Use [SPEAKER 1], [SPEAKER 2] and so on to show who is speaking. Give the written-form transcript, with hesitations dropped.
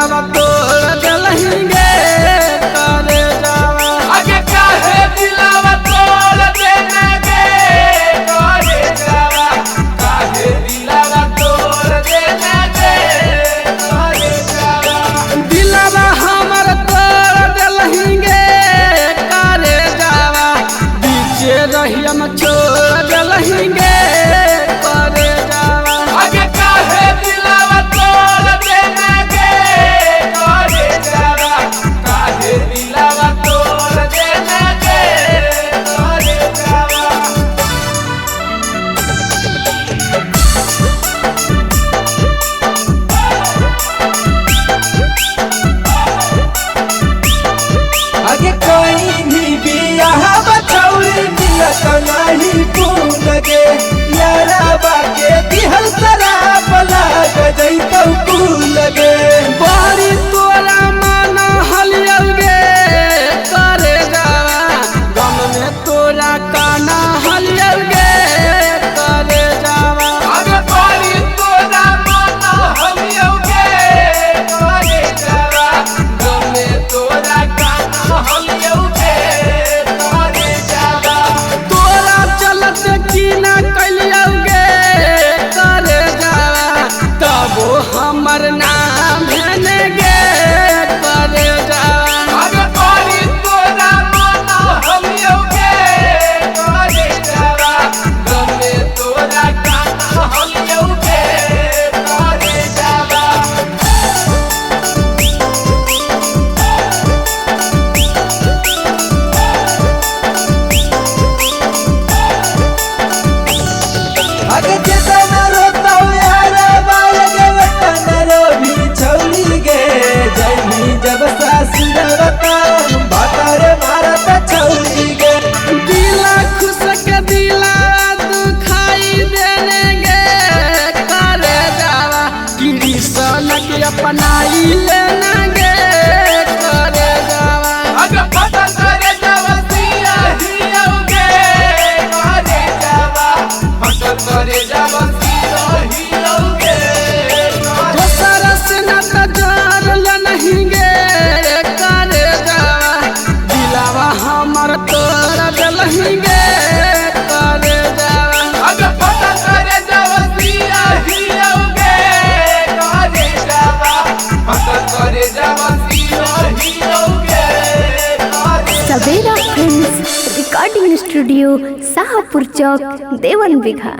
[SPEAKER 1] दिलावा तोड़ देलहिंगे करे जावा
[SPEAKER 2] आगे काहे दिलावा तोड़ देंगे करे जावा काहे दिलावा तोड़ देंगे करे जावा
[SPEAKER 1] दिलावा हमर तोड़ देलहिंगे करे जावा बीचे रहियम छोड़ देलहिंगे करे जावा
[SPEAKER 2] आगे काहे दिलावा तोड़ देंगे करे जावा काहे दिलावा तोड़ देंगे करे जावा आगे कोई भी बियाह बचौली मिलत नहीं तू लगे यारा बाके दिहल शराब लाग जैतौ तू लगे
[SPEAKER 1] बारी तोरा मन हलियलगे करे जावा गम में तोरा काना हलियलगे करे जावा
[SPEAKER 2] आगे बारी तोरा मन हलियौगे करे जावा गमे तोरा काना हलियौगे करे जावा
[SPEAKER 1] तोरा चलत की ना कलियलगे करे जावा तबो हमर नाम भेनगे करे जावा
[SPEAKER 2] आगे बारी तोरा मन हलियौगे करे जावा गमे तोरा काना हलियौगे करे जावा आगे चेतना रोता यारा बाल के वतन रो भी छौली गे जैनी जब सासुरवता बातारे मारत छौली गे
[SPEAKER 1] दिला खुश के दिला दुखाई देने गे करे जावा कृष्ण के अपनाई लेना गे करे जावा
[SPEAKER 2] आगे पता करे जावा सिया हियौगे करे जावा पता करे जावा सिया हियौगे
[SPEAKER 1] दोसर से न तजर नहीं गे करे जावा दिलावा हमर तोड़ देलहिंगे करे जावा
[SPEAKER 2] आगे पता करे जावा सिया हियौगे करे जावा पता करे जावा सिया हियौगे करे
[SPEAKER 3] सवेरा फिल्म्स रिकॉर्डिंग स्टूडियो शाहपुर चौक देवन बिघा।